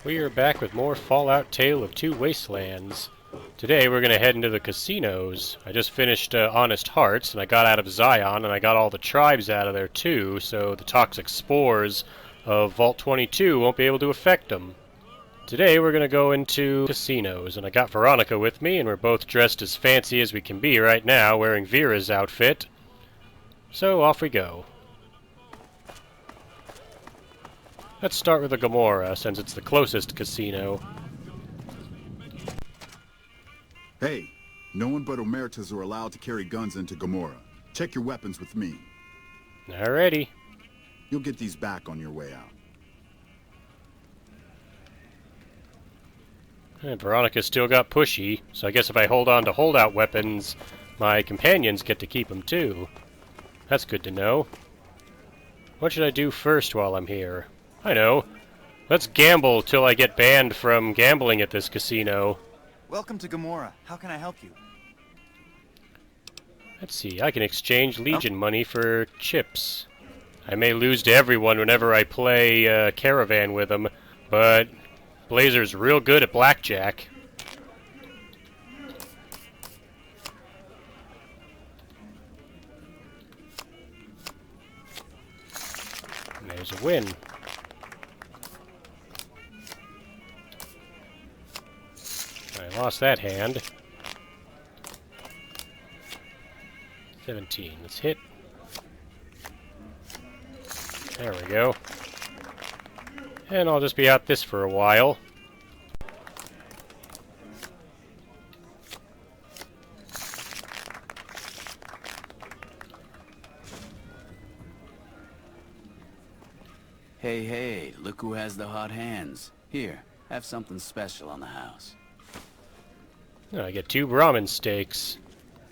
We are back with more Fallout Tale of Two Wastelands. Today we're going to head into the casinos. I just finished Honest Hearts, and I got out of Zion, and I got all the tribes out of there too, so the toxic spores of Vault 22 won't be able to affect them. Today we're going to go into casinos, and I got Veronica with me, and we're both dressed as fancy as we can be right now, wearing Vera's outfit. So off we go. Let's start with the Gomorrah, since it's the closest casino. Hey, no one but Omertas are allowed to carry guns into Gomorrah. Check your weapons with me. Alrighty. You'll get these back on your way out. And Veronica's still got pushy, so I guess if I hold on to holdout weapons, my companions get to keep them too. That's good to know. What should I do first while I'm here? I know. Let's gamble till I get banned from gambling at this casino. Welcome to Gomorrah. How can I help you? Let's see, I can exchange Legion money for chips. I may lose to everyone whenever I play Caravan with them, but Blazer's real good at Blackjack. And there's a win. I lost that hand. 17. Let's hit. There we go. And I'll just be out this for a while. Hey, look who has the hot hands. Here, have something special on the house. I get 2 Brahmin steaks.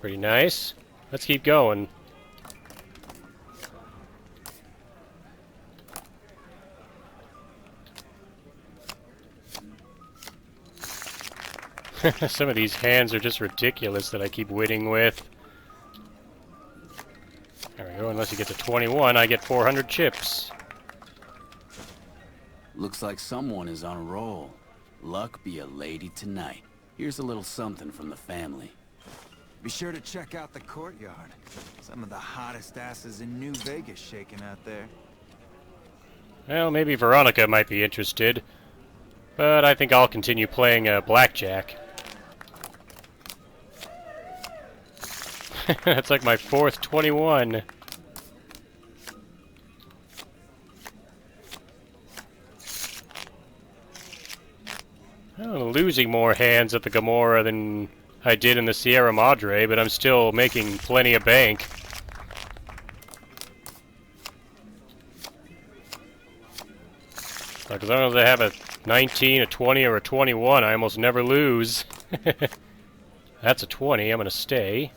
Pretty nice. Let's keep going. Some of these hands are just ridiculous that I keep winning with. There we go. Unless you get to 21, I get 400 chips. Looks like someone is on a roll. Luck be a lady tonight. Here's a little something from the family. Be sure to check out the courtyard. Some of the hottest asses in New Vegas shaking out there. Well, maybe Veronica might be interested. But I think I'll continue playing Blackjack. That's like my 4th 21. I'm losing more hands at the Gomorrah than I did in the Sierra Madre, but I'm still making plenty of bank. Like, as long as I have a 19, a 20, or a 21, I almost never lose. That's a 20. I'm going to stay.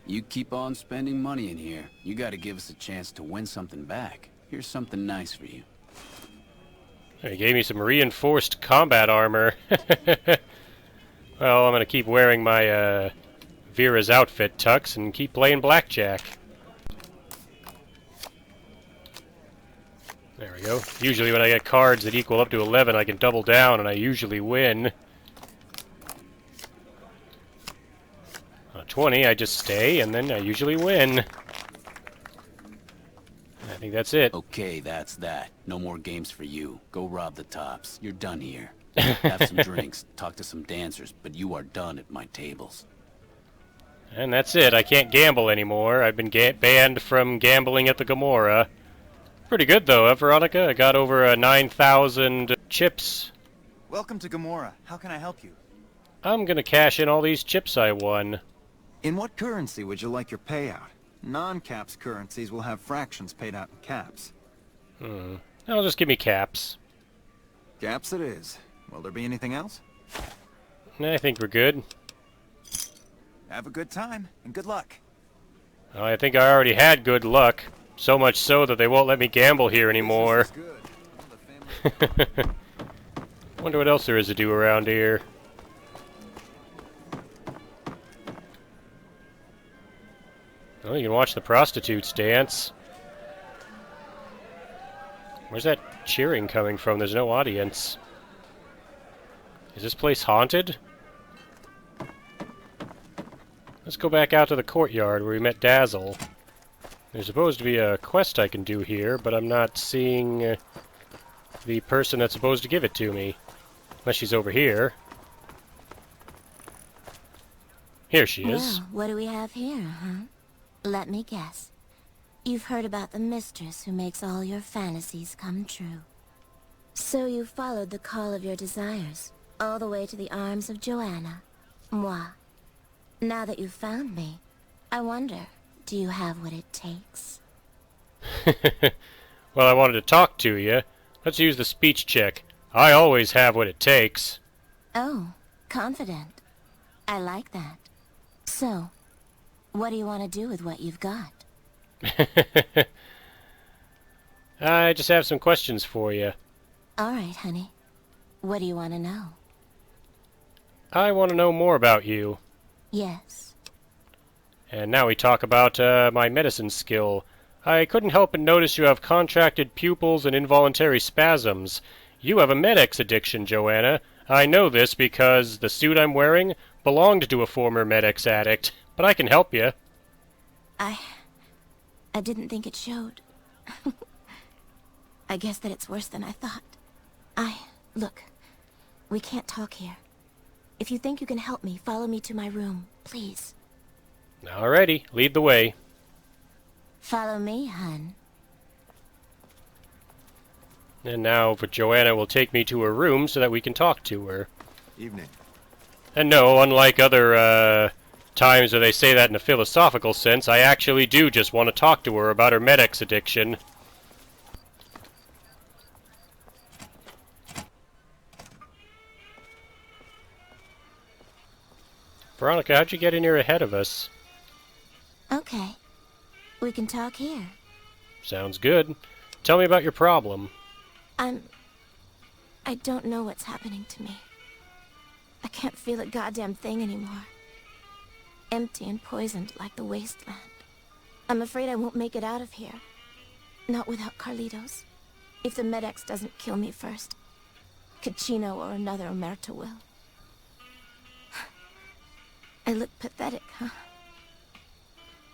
You keep on spending money in here. You gotta give us a chance to win something back. Here's something nice for you. He gave me some reinforced combat armor. Well, I'm going to keep wearing my Vera's outfit tux and keep playing Blackjack. There we go. Usually when I get cards that equal up to 11, I can double down and I usually win. On a 20, I just stay and then I usually win. I think that's it. Okay, that's that. No more games for you. Go rob the tops. You're done here. Have some drinks, talk to some dancers, but you are done at my tables. And that's it. I can't gamble anymore. I've been banned from gambling at the Gomorrah. Pretty good, though, Veronica? I got over 9,000 chips. Welcome to Gomorrah. How can I help you? I'm gonna cash in all these chips I won. In what currency would you like your payout? Non-caps currencies will have fractions paid out in caps. I'll just give me caps. Caps it is. Will there be anything else? I think we're good. Have a good time, and good luck. I think I already had good luck. So much so that they won't let me gamble here anymore. Wonder what else there is to do around here. Well, you can watch the prostitutes dance. Where's that cheering coming from? There's no audience. Is this place haunted? Let's go back out to the courtyard where we met Dazzle. There's supposed to be a quest I can do here, but I'm not seeing the person that's supposed to give it to me. Unless she's over here. Here she is. Well, what do we have here, huh? Let me guess. You've heard about the mistress who makes all your fantasies come true. So you followed the call of your desires, all the way to the arms of Joanna. Moi. Now that you've found me, I wonder, do you have what it takes? Well, I wanted to talk to you. Let's use the speech check. I always have what it takes. Oh, confident. I like that. So, what do you want to do with what you've got? I just have some questions for you. All right, honey. What do you want to know? I want to know more about you. Yes. And now we talk about my medicine skill. I couldn't help but notice you have contracted pupils and involuntary spasms. You have a Med-X addiction, Joanna. I know this because the suit I'm wearing belonged to a former Med-X addict, but I can help you. I didn't think it showed. I guess that it's worse than I thought. Look, we can't talk here. If you think you can help me, follow me to my room, please. Alrighty, lead the way. Follow me, hun. And now Joanna will take me to her room so that we can talk to her. Evening. And no, unlike other times where they say that in a philosophical sense, I actually do just want to talk to her about her Med-X addiction. Veronica, how'd you get in here ahead of us? Okay. We can talk here. Sounds good. Tell me about your problem. I don't know what's happening to me. I can't feel a goddamn thing anymore. Empty and poisoned like the Wasteland. I'm afraid I won't make it out of here. Not without Carlitos. If the Med-X doesn't kill me first, Caccino or another Omerta will. I look pathetic, huh?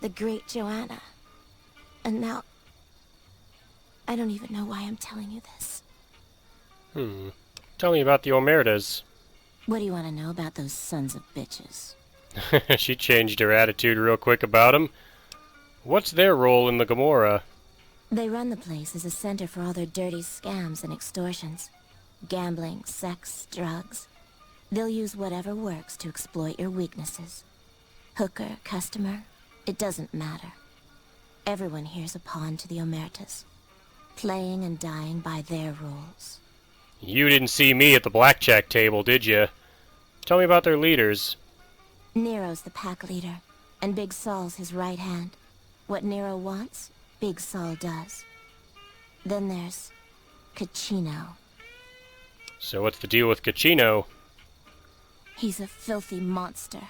The great Joanna. And now, I don't even know why I'm telling you this. Tell me about the Omertas. What do you want to know about those sons of bitches? She changed her attitude real quick about them. What's their role in the Gomorrah? They run the place as a center for all their dirty scams and extortions. Gambling, sex, drugs. They'll use whatever works to exploit your weaknesses. Hooker, customer, it doesn't matter. Everyone here's a pawn to the Omertas. Playing and dying by their rules. You didn't see me at the Blackjack table, did you? Tell me about their leaders. Nero's the pack leader, and Big Saul's his right hand. What Nero wants, Big Saul does. Then there's Caccino. So what's the deal with Caccino? He's a filthy monster.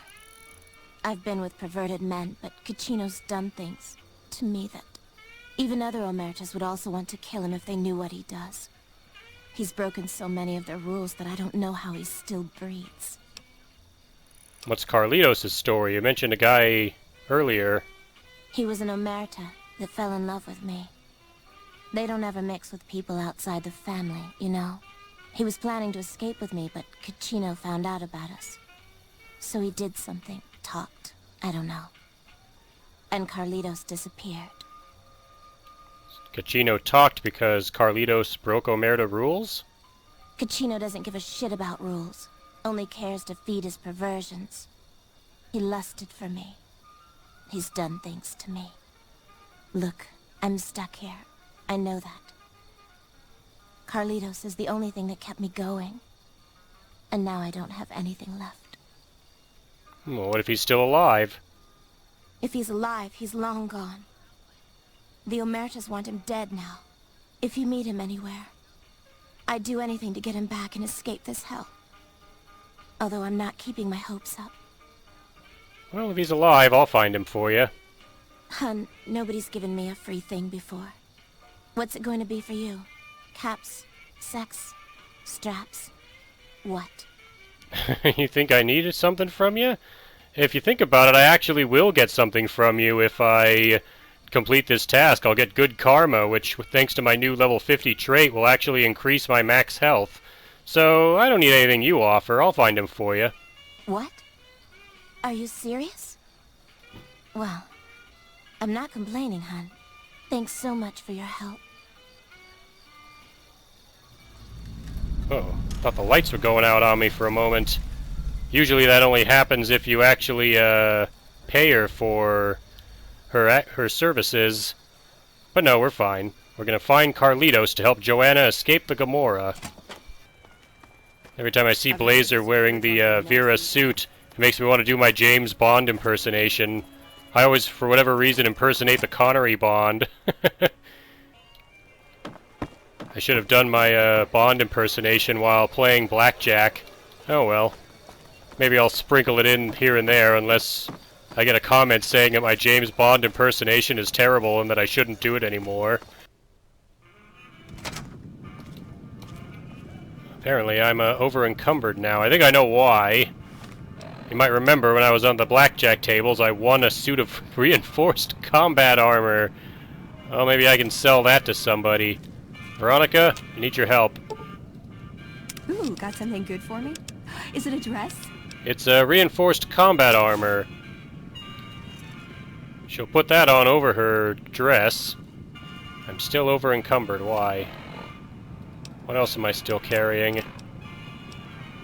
I've been with perverted men, but Caccino's done things to me that even other Omertas would also want to kill him if they knew what he does. He's broken so many of their rules that I don't know how he still breathes. What's Carlitos' story? You mentioned a guy earlier. He was an Omerta that fell in love with me. They don't ever mix with people outside the family, you know. He was planning to escape with me, but Caccino found out about us. So he did something, talked, I don't know. And Carlitos disappeared. Caccino talked because Carlitos broke Omerta rules? Caccino doesn't give a shit about rules. Only cares to feed his perversions. He lusted for me. He's done things to me. Look, I'm stuck here. I know that. Carlitos is the only thing that kept me going. And now I don't have anything left. Well, what if he's still alive? If he's alive, he's long gone. The Omertas want him dead now. If you meet him anywhere, I'd do anything to get him back and escape this hell. Although I'm not keeping my hopes up. Well, if he's alive, I'll find him for you. Hun, nobody's given me a free thing before. What's it going to be for you? Caps? Sex? Straps? What? You think I needed something from you? If you think about it, I actually will get something from you if I complete this task. I'll get good karma, which, thanks to my new level 50 trait, will actually increase my max health. So, I don't need anything you offer. I'll find him for you. What? Are you serious? Well, I'm not complaining, hun. Thanks so much for your help. Oh, thought the lights were going out on me for a moment. Usually that only happens if you actually pay her for her services. But no, we're fine. We're gonna find Carlitos to help Joanna escape the Gomorrah. Every time I see Blazer wearing the Vera suit, it makes me want to do my James Bond impersonation. I always, for whatever reason, impersonate the Connery Bond. I should have done my Bond impersonation while playing Blackjack. Oh well. Maybe I'll sprinkle it in here and there unless I get a comment saying that my James Bond impersonation is terrible and that I shouldn't do it anymore. Apparently I'm over-encumbered now. I think I know why. You might remember when I was on the Blackjack tables, I won a suit of reinforced combat armor. Well, maybe I can sell that to somebody. Veronica, I need your help. Ooh, got something good for me? Is it a dress? It's a reinforced combat armor. She'll put that on over her dress. I'm still over encumbered. Why? What else am I still carrying?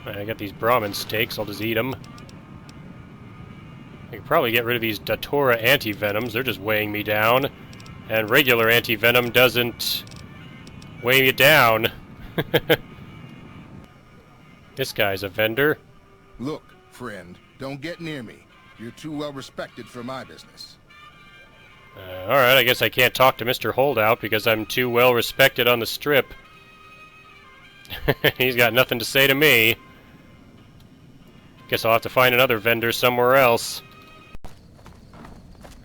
I got these Brahmin steaks. I'll just eat them. I could probably get rid of these Datura anti-venoms. They're just weighing me down. And regular anti-venom doesn't weigh you down. This guy's a vendor. Look, friend, don't get near me. You're too well respected for my business. Alright, I guess I can't talk to Mr. Holdout because I'm too well respected on the strip. He's got nothing to say to me. Guess I'll have to find another vendor somewhere else.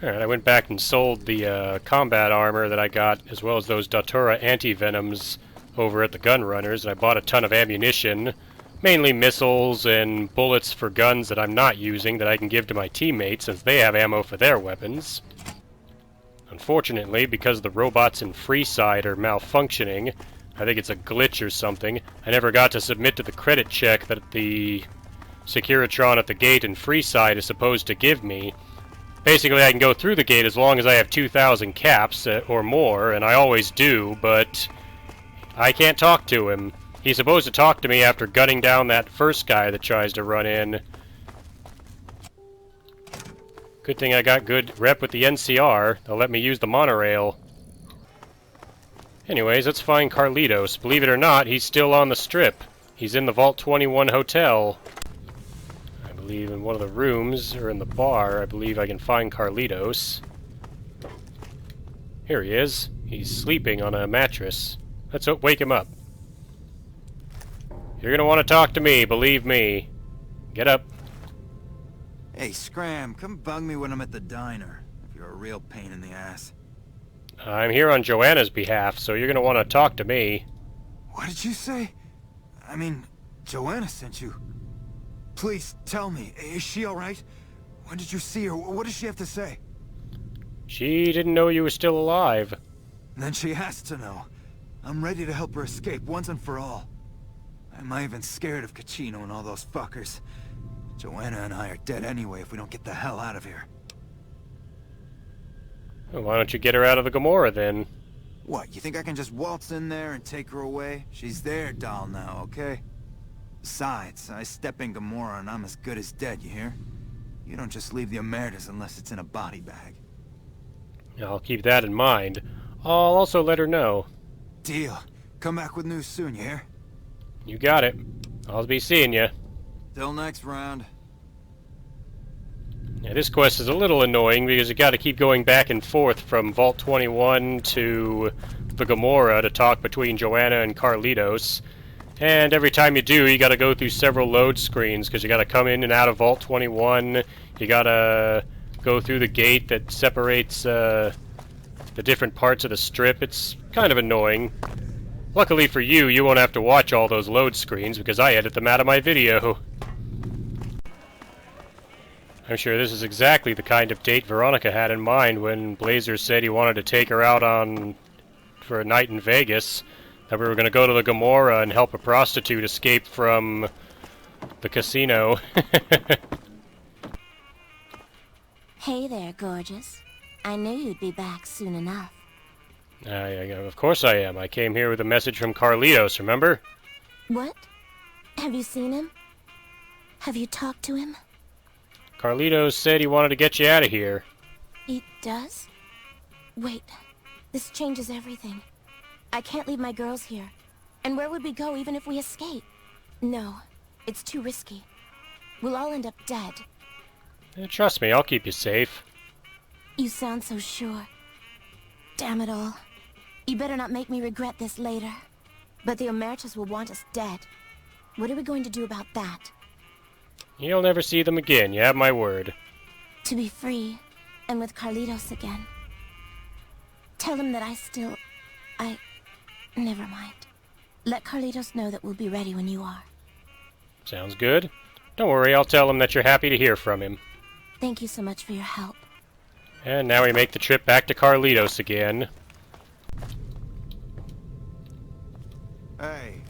Alright, I went back and sold the combat armor that I got, as well as those Datura anti-venoms over at the gun runners, and I bought a ton of ammunition. Mainly missiles and bullets for guns that I'm not using that I can give to my teammates since they have ammo for their weapons. Unfortunately, because the robots in Freeside are malfunctioning, I think it's a glitch or something, I never got to submit to the credit check that the Securitron at the gate in Freeside is supposed to give me. Basically, I can go through the gate as long as I have 2,000 caps or more, and I always do, but I can't talk to him. He's supposed to talk to me after gunning down that first guy that tries to run in. Good thing I got good rep with the NCR. They'll let me use the monorail. Anyways, let's find Carlitos. Believe it or not, he's still on the strip. He's in the Vault 21 hotel. I believe in one of the rooms, or in the bar, I believe I can find Carlitos. Here he is. He's sleeping on a mattress. Let's wake him up. You're gonna want to talk to me, believe me. Get up. Hey, Scram, come bug me when I'm at the diner, if you're a real pain in the ass. I'm here on Joanna's behalf, so you're gonna want to talk to me. What did you say? I mean, Joanna sent you. Please, tell me, is she alright? When did you see her? What does she have to say? She didn't know you were still alive. Then she has to know. I'm ready to help her escape once and for all. I'm not even scared of Caccino and all those fuckers. Joanna and I are dead anyway if we don't get the hell out of here. Well, why don't you get her out of the Gomorrah, then? What, you think I can just waltz in there and take her away? She's their doll now, okay? Besides, I step in Gomorrah and I'm as good as dead, you hear? You don't just leave the Omertas unless it's in a body bag. I'll keep that in mind. I'll also let her know. Deal. Come back with news soon, you hear? You got it. I'll be seeing you. Till next round. Yeah, this quest is a little annoying because you got to keep going back and forth from Vault 21 to the Gomorrah to talk between Joanna and Carlitos. And every time you do, you gotta go through several load screens, because you gotta come in and out of Vault 21, you gotta go through the gate that separates the different parts of the strip. It's kind of annoying. Luckily for you, you won't have to watch all those load screens, because I edit them out of my video. I'm sure this is exactly the kind of date Veronica had in mind when Blazer said he wanted to take her out for a night in Vegas. That we were going to go to the Gomorrah and help a prostitute escape from the casino. Hey there, gorgeous. I knew you'd be back soon enough. Of course I am. I came here with a message from Carlitos, remember? What? Have you seen him? Have you talked to him? Carlitos said he wanted to get you out of here. He does? Wait, this changes everything. I can't leave my girls here. And where would we go even if we escape? No, it's too risky. We'll all end up dead. Trust me, I'll keep you safe. You sound so sure. Damn it all. You better not make me regret this later. But the Omertas will want us dead. What are we going to do about that? You'll never see them again, you have my word. To be free, and with Carlitos again. Tell him that Never mind. Let Carlitos know that we'll be ready when you are. Sounds good. Don't worry, I'll tell him that you're happy to hear from him. Thank you so much for your help. And now we make the trip back to Carlitos again. Hey.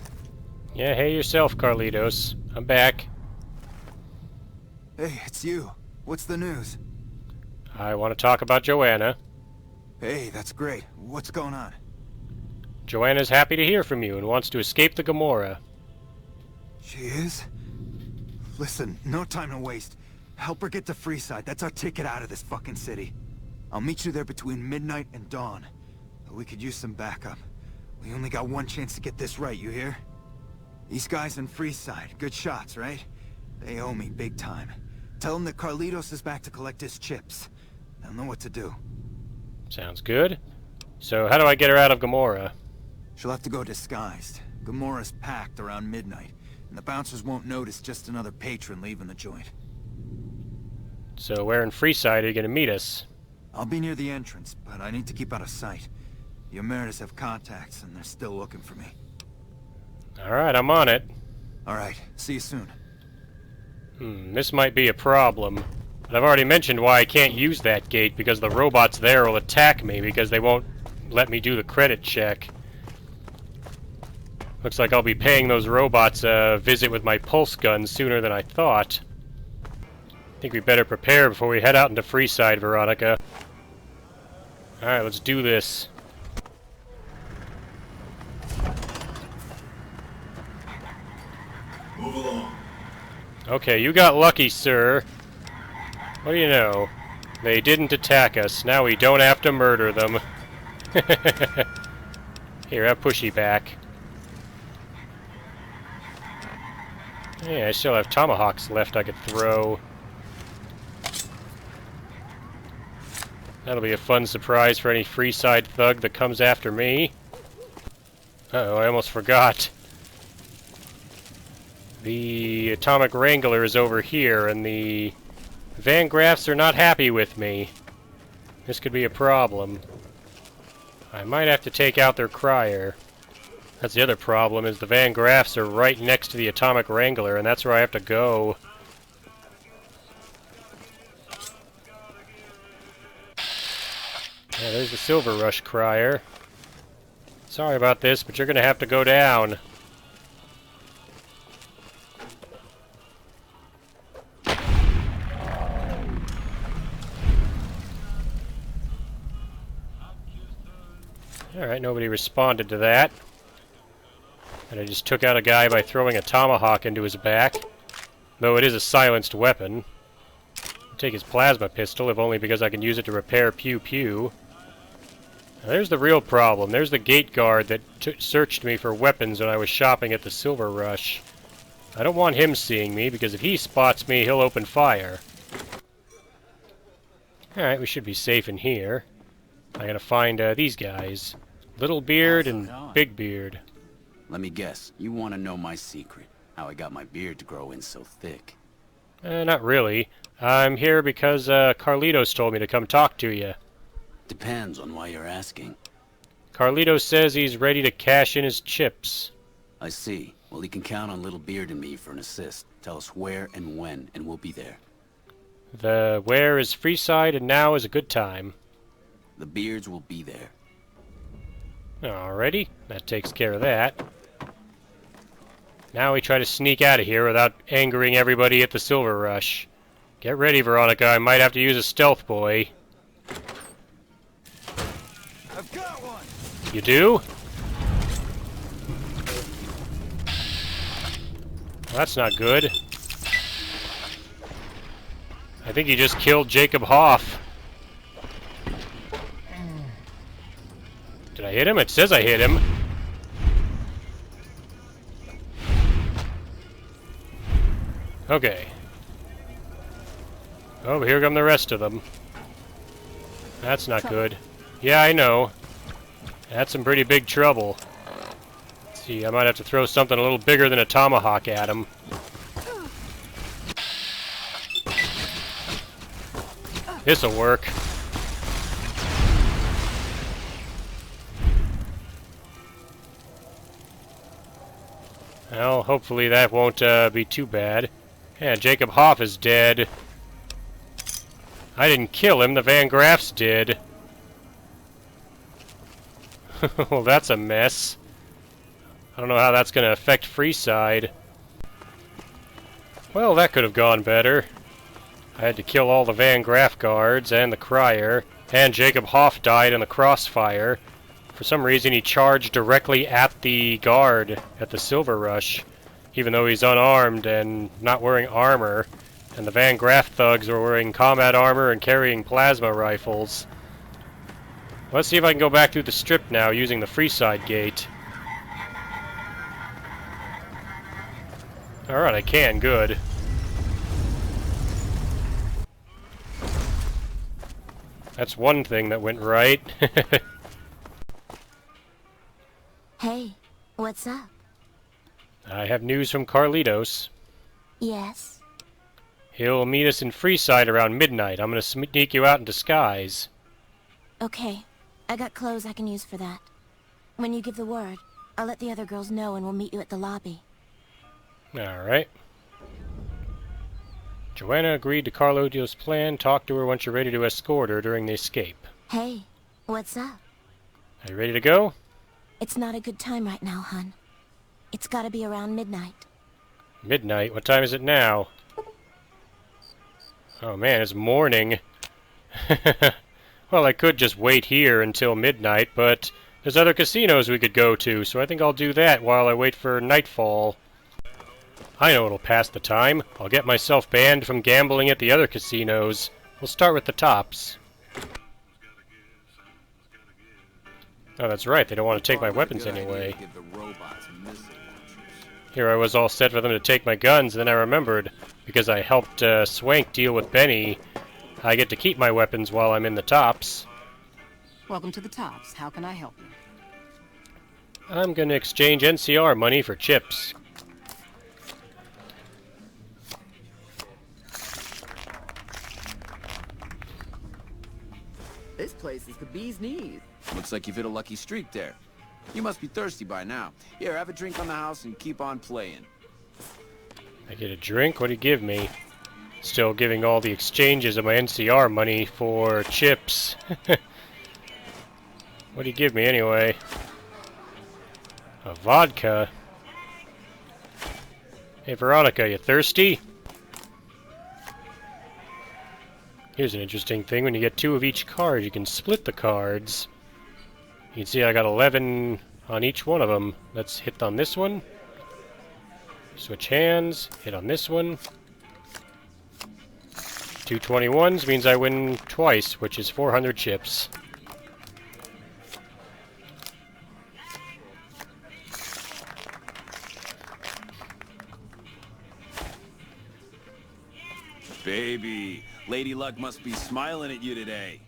Yeah, hey yourself, Carlitos. I'm back. Hey, it's you. What's the news? I want to talk about Joanna. Hey, that's great. What's going on? Joanna's happy to hear from you and wants to escape the Gomorrah. She is? Listen, no time to waste. Help her get to Freeside. That's our ticket out of this fucking city. I'll meet you there between midnight and dawn. We could use some backup. We only got one chance to get this right, you hear? These guys in Freeside, good shots, right? They owe me big time. Tell them that Carlitos is back to collect his chips. They'll know what to do. Sounds good. So how do I get her out of Gomorrah? She'll have to go disguised. Gomorrah's packed around midnight, and the bouncers won't notice just another patron leaving the joint. So where in Freeside are you going to meet us? I'll be near the entrance, but I need to keep out of sight. The Omertas have contacts, and they're still looking for me. Alright, I'm on it. Alright, see you soon. This might be a problem. But I've already mentioned why I can't use that gate, because the robots there will attack me because they won't let me do the credit check. Looks like I'll be paying those robots a visit with my pulse gun sooner than I thought. I think we better prepare before we head out into Freeside, Veronica. Alright, let's do this. Move along. Okay, you got lucky, sir. What do you know? They didn't attack us. Now we don't have to murder them. Here, have Pushy back. Yeah, I still have tomahawks left I could throw. That'll be a fun surprise for any Freeside thug that comes after me. Uh-oh, I almost forgot. The Atomic Wrangler is over here, and the Van Graffs are not happy with me. This could be a problem. I might have to take out their crier. That's the other problem, is the Van Graffs are right next to the Atomic Wrangler, and that's where I have to go. Yeah, there's the Silver Rush crier. Sorry about this, but you're gonna have to go down. Alright, nobody responded to that. And I just took out a guy by throwing a tomahawk into his back. Though it is a silenced weapon. I'll take his plasma pistol, if only because I can use it to repair pew-pew. Now, there's the real problem. There's the gate guard that searched me for weapons when I was shopping at the Silver Rush. I don't want him seeing me, because if he spots me, he'll open fire. Alright, we should be safe in here. I gotta find these guys. Little beard How's it and going? big beard. Let me guess, you want to know my secret. How I got my beard to grow in so thick. Not really. I'm here because Carlitos told me to come talk to you. Depends on why you're asking. Carlitos says he's ready to cash in his chips. I see. Well, he can count on Little Beard and me for an assist. Tell us where and when, and we'll be there. The where is Freeside and now is a good time. The Beards will be there. Alrighty, that takes care of that. Now we try to sneak out of here without angering everybody at the Silver Rush. Get ready, Veronica, I might have to use a stealth boy. I've got one! You do? Well, that's not good. I think he just killed Jacob Hoff. Did I hit him? It says I hit him. Okay. Oh, here come the rest of them. That's not good. Yeah, I know. That's some pretty big trouble. Let's see, I might have to throw something a little bigger than a tomahawk at him. This'll work. Well, hopefully that won't be too bad. Yeah, Jacob Hoff is dead. I didn't kill him, the Van Graffs did. Well, that's a mess. I don't know how that's going to affect Freeside. Well, that could have gone better. I had to kill all the Van Graff guards and the Crier, and Jacob Hoff died in the crossfire. For some reason, he charged directly at the guard at the Silver Rush, even though he's unarmed and not wearing armor, and the Van Graff thugs were wearing combat armor and carrying plasma rifles. Let's see if I can go back through the strip now using the Freeside gate. Alright, I can. Good. That's one thing that went right. Hey, what's up? I have news from Carlitos. Yes? He'll meet us in Freeside around midnight. I'm gonna sneak you out in disguise. Okay. I got clothes I can use for that. When you give the word, I'll let the other girls know and we'll meet you at the lobby. Alright. Joanna agreed to Carlitos' plan. Talk to her once you're ready to escort her during the escape. Hey, what's up? Are you ready to go? It's not a good time right now, hun. It's gotta be around midnight. Midnight? What time is it now? Oh man, it's morning. Well, I could just wait here until midnight, but there's other casinos we could go to, so I think I'll do that while I wait for nightfall. I know it'll pass the time. I'll get myself banned from gambling at the other casinos. We'll start with the tops. Oh, that's right. They don't want to take my weapons anyway. Here I was all set for them to take my guns, and then I remembered, because I helped Swank deal with Benny, I get to keep my weapons while I'm in the tops. Welcome to the tops. How can I help you? I'm going to exchange NCR money for chips. This place is the bee's knees. Looks like you've hit a lucky streak there. You must be thirsty by now. Here, have a drink on the house and keep on playing. I get a drink? What do you give me? Still giving all the exchanges of my NCR money for chips. What do you give me anyway? A vodka? Hey Veronica, you thirsty? Here's an interesting thing. When you get 2 of each card, you can split the cards. You can see I got 11 on each one of them. Let's hit on this one. Switch hands. Hit on this one. 2 21s means I win twice, which is 400 chips. Baby, Lady Luck must be smiling at you today.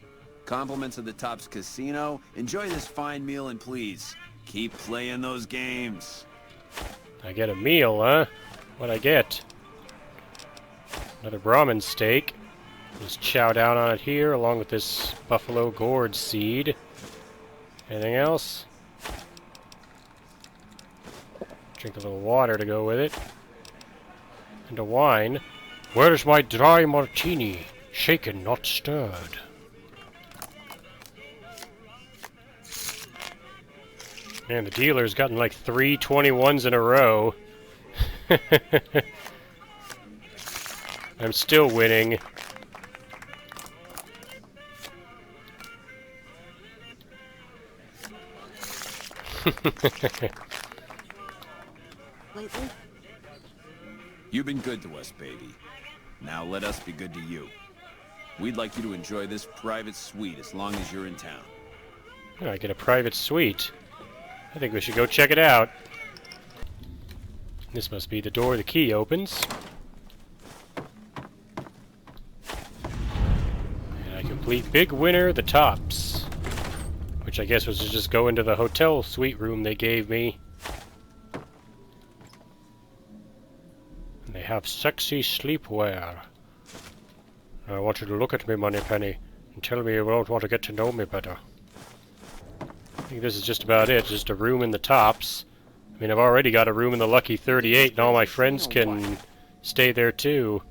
Compliments of the Tops Casino. Enjoy this fine meal and please, keep playing those games. I get a meal, huh? What'd I get? Another Brahmin steak. Just chow down on it here, along with this buffalo gourd seed. Anything else? Drink a little water to go with it. And a wine. Where's my dry martini? Shaken, not stirred. Man, the dealer's gotten like 3 21s in a row. I'm still winning. Lately? You've been good to us, baby. Now let us be good to you. We'd like you to enjoy this private suite as long as you're in town. Oh, I get a private suite. I think we should go check it out. This must be the door the key opens. And I complete big winner, the Tops. Which I guess was to just go into the hotel suite room they gave me. And they have sexy sleepwear. I want you to look at me, Moneypenny, and tell me you won't want to get to know me better. I think this is just about it, just a room in the Tops. I mean, I've already got a room in the Lucky 38, and all my friends can stay there too.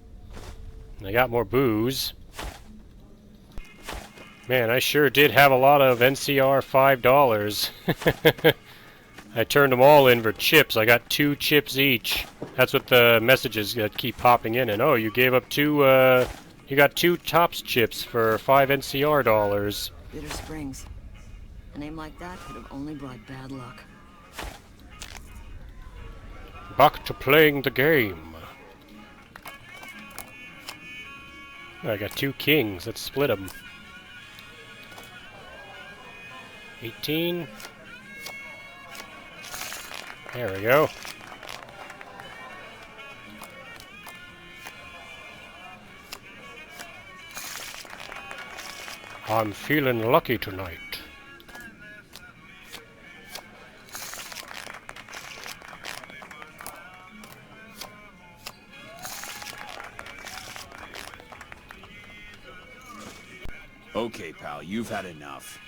And I got more booze. Man, I sure did have a lot of NCR $5. I turned them all in for chips. I got 2 chips each. That's what the messages that keep popping in. And oh, you gave up 2, you got 2 Tops chips for 5 NCR dollars. Bitter Springs. A name like that could have only brought bad luck. Back to playing the game. I got 2 kings. Let's split them. 18. There we go. I'm feeling lucky tonight. Okay, pal, you've had enough.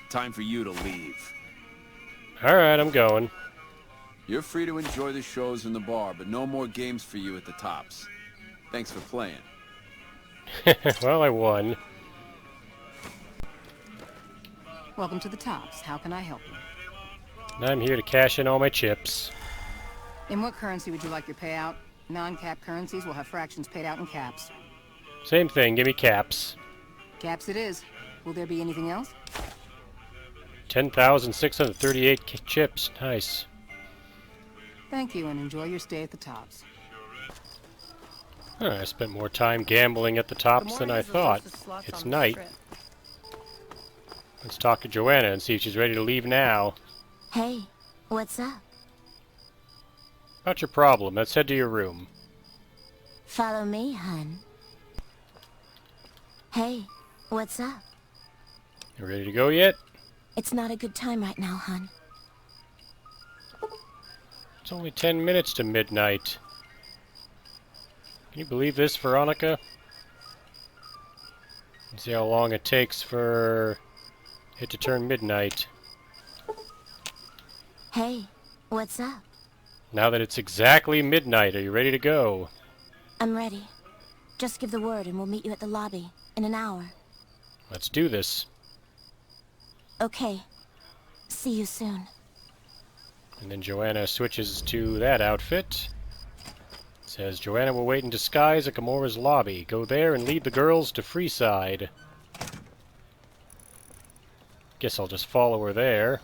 Time for you to leave. Alright, I'm going. You're free to enjoy the shows in the bar, but no more games for you at the Tops. Thanks for playing. Well, I won. Welcome to the Tops. How can I help you? And I'm here to cash in all my chips. In what currency would you like your payout? Non-cap currencies will have fractions paid out in caps. Same thing, give me caps. Caps it is. Will there be anything else? 10,638 chips. Nice. Thank you, and enjoy your stay at the Tops. I spent more time gambling at the Tops than I thought. It's night. Let's talk to Joanna and see if she's ready to leave now. Hey, what's up? What's your problem? Let's head to your room. Follow me, hun. Hey, what's up? You ready to go yet? It's not a good time right now, hun. It's only 10 minutes to midnight. Can you believe this, Veronica? Let's see how long it takes for it to turn midnight. Hey, what's up? Now that it's exactly midnight, are you ready to go? I'm ready. Just give the word and we'll meet you at the lobby in an hour. Let's do this. Okay. See you soon. And then Joanna switches to that outfit. It says, Joanna will wait in disguise at Gomorrah's lobby. Go there and lead the girls to Freeside. Guess I'll just follow her there.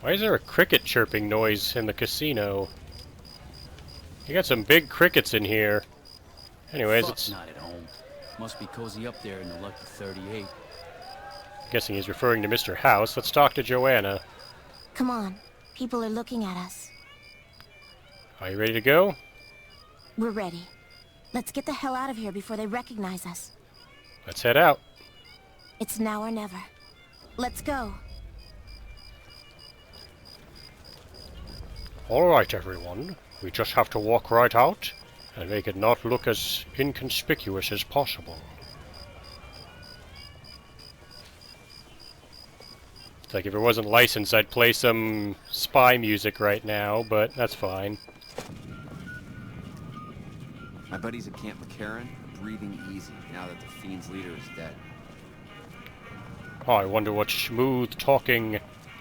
Why is there a cricket chirping noise in the casino? You got some big crickets in here. Anyways, it's not at home. Must be cozy up there in the Lucky 38. Guessing he's referring to Mr. House. Let's talk to Joanna. Come on. People are looking at us. Are you ready to go? We're ready. Let's get the hell out of here before they recognize us. Let's head out. It's now or never. Let's go. Alright, everyone. We just have to walk right out and make it not look as inconspicuous as possible. It's like if it wasn't licensed, I'd play some spy music right now, but that's fine. My buddies at Camp McCarran are breathing easy now that the Fiend's leader is dead. Oh, I wonder what smooth-talking,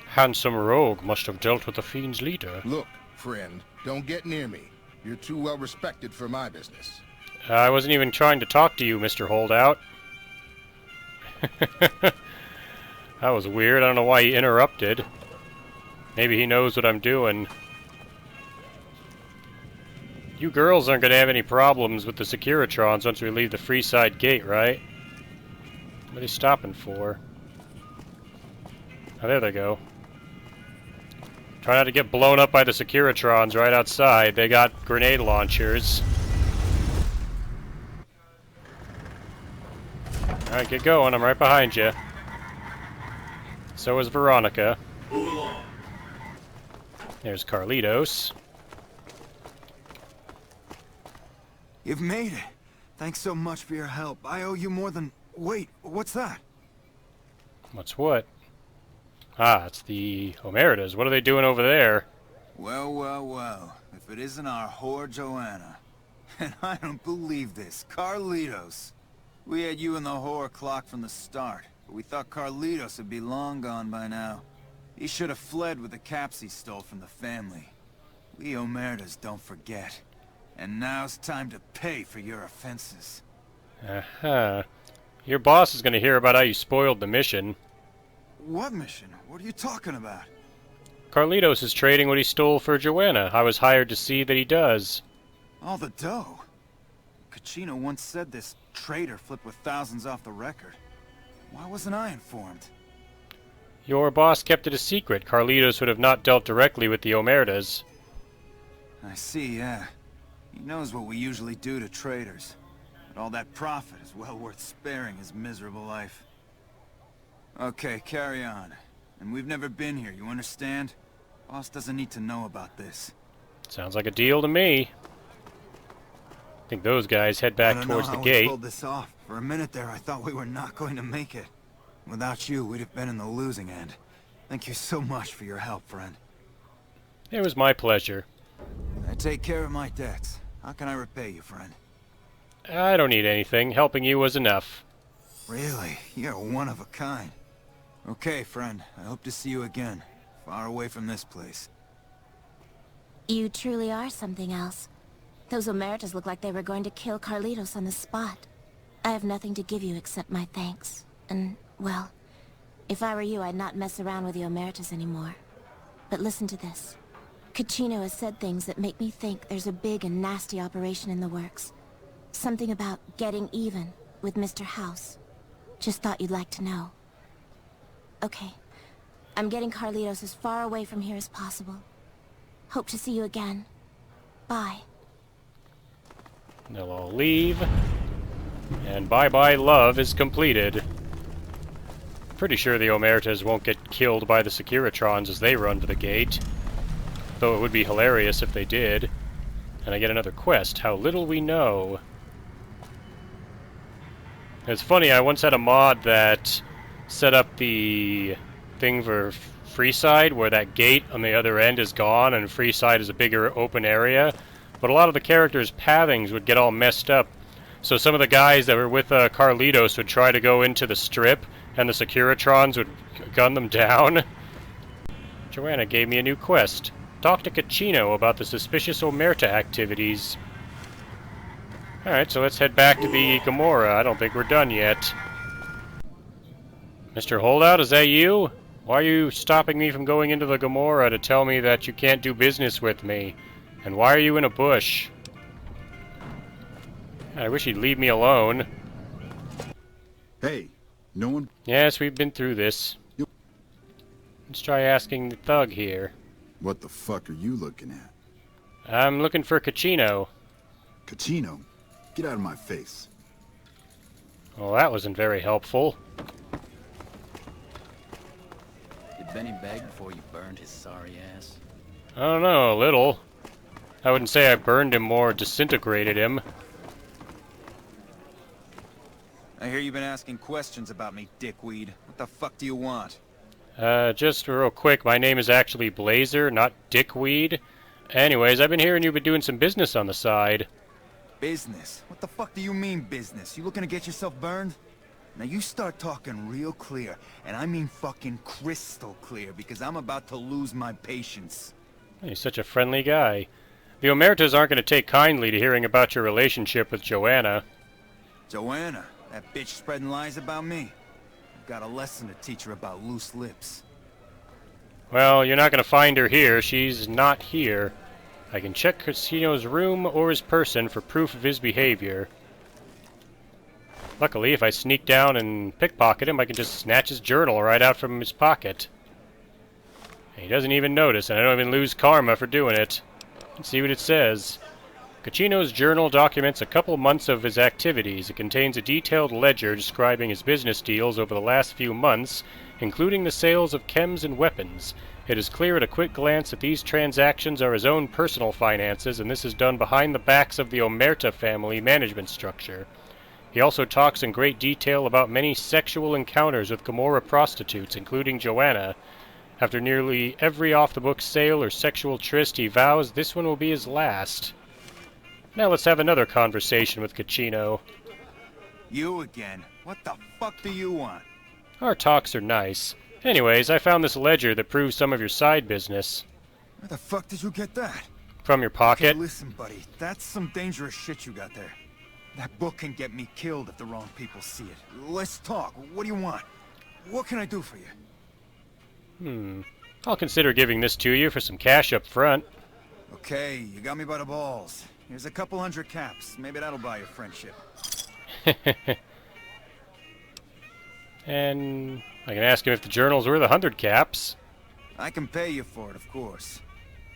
handsome rogue must have dealt with the Fiend's leader. Look, friend, don't get near me. You're too well respected for my business. I wasn't even trying to talk to you, Mr. Holdout. That was weird. I don't know why he interrupted. Maybe he knows what I'm doing. You girls aren't going to have any problems with the Securitrons once we leave the Freeside Gate, right? What are they stopping for? Oh, there they go. Try not to get blown up by the Securitrons right outside. They got grenade launchers. Alright, get going. I'm right behind you. So is Veronica. There's Carlitos. You've made it. Thanks so much for your help. I owe you more than... Wait, what's that? What's what? Ah, it's the Omertas. What are they doing over there? Well, well, well. If it isn't our whore Joanna. And I don't believe this. Carlitos. We had you in the whore clock from the start. But we thought Carlitos would be long gone by now. He should have fled with the caps he stole from the family. We Omertas don't forget. And now's time to pay for your offenses. Uh-huh. Your boss is going to hear about how you spoiled the mission. What mission? What are you talking about? Carlitos is trading what he stole for Joanna. I was hired to see that he does. All the dough? Kachino once said this traitor flipped with thousands off the record. Why wasn't I informed? Your boss kept it a secret. Carlitos would have not dealt directly with the Omertas. I see, yeah. He knows what we usually do to traitors. But all that profit is well worth sparing his miserable life. Okay, carry on. And we've never been here, you understand? Boss doesn't need to know about this. Sounds like a deal to me. I think those guys head back towards the gate. We pulled this off. For a minute there, I thought we were not going to make it. Without you, we'd have been in the losing end. Thank you so much for your help, friend. It was my pleasure. I take care of my debts. How can I repay you, friend? I don't need anything. Helping you was enough. Really? You're one of a kind. Okay, friend. I hope to see you again. Far away from this place. You truly are something else. Those Omertas look like they were going to kill Carlitos on the spot. I have nothing to give you except my thanks. And, well, if I were you, I'd not mess around with the Omertas anymore. But listen to this. Kachino has said things that make me think there's a big and nasty operation in the works. Something about getting even with Mr. House. Just thought you'd like to know. Okay. I'm getting Carlitos as far away from here as possible. Hope to see you again. Bye. They'll all leave. And bye-bye love is completed. Pretty sure the Omertas won't get killed by the Securitrons as they run to the gate. Though it would be hilarious if they did. And I get another quest. How little we know. It's funny, I once had a mod that set up the thing for Freeside, where that gate on the other end is gone and Freeside is a bigger open area. But a lot of the characters' pathings would get all messed up. So some of the guys that were with Carlitos would try to go into the strip, and the Securitrons would gun them down. Joanna gave me a new quest. Talk to Kachino about the suspicious Omerta activities. Alright, so let's head back to the Gomorrah. I don't think we're done yet. Mr. Holdout, is that you? Why are you stopping me from going into the Gomorrah to tell me that you can't do business with me? And why are you in a bush? I wish he'd leave me alone. Hey, no one... Yes, we've been through this. Let's try asking the thug here. What the fuck are you looking at? I'm looking for Kachino. Kachino? Get out of my face. Well, that wasn't very helpful. Did Benny beg before you burned his sorry ass? I don't know, a little. I wouldn't say I burned him, more disintegrated him. I hear you've been asking questions about me, dickweed. What the fuck do you want? Just real quick, my name is actually Blazer, not Dickweed. Anyways, I've been hearing you've been doing some business on the side. Business? What the fuck do you mean business? You looking to get yourself burned? Now you start talking real clear, and I mean fucking crystal clear, because I'm about to lose my patience. He's such a friendly guy. The Omertas aren't going to take kindly to hearing about your relationship with Joanna. Joanna? That bitch spreading lies about me? I've got a lesson to teach her about loose lips. Well, you're not going to find her here. She's not here. I can check Casino's room or his person for proof of his behavior. Luckily, if I sneak down and pickpocket him, I can just snatch his journal right out from his pocket. He doesn't even notice, and I don't even lose karma for doing it. Let's see what it says. Caccino's journal documents a couple months of his activities. It contains a detailed ledger describing his business deals over the last few months, including the sales of chems and weapons. It is clear at a quick glance that these transactions are his own personal finances, and this is done behind the backs of the Omerta family management structure. He also talks in great detail about many sexual encounters with Gomorrah prostitutes, including Joanna. After nearly every off-the-book sale or sexual tryst, he vows this one will be his last. Now let's have another conversation with Caccino. You again? What the fuck do you want? Our talks are nice. Anyways, I found this ledger that proves some of your side business. Where the fuck did you get that? From your pocket. Okay, listen, buddy. That's some dangerous shit you got there. That book can get me killed if the wrong people see it. Let's talk. What do you want? What can I do for you? I'll consider giving this to you for some cash up front. Okay, you got me by the balls. Here's a couple hundred caps. Maybe that'll buy your friendship. And I can ask him if the journal's worth 100 caps. I can pay you for it, of course.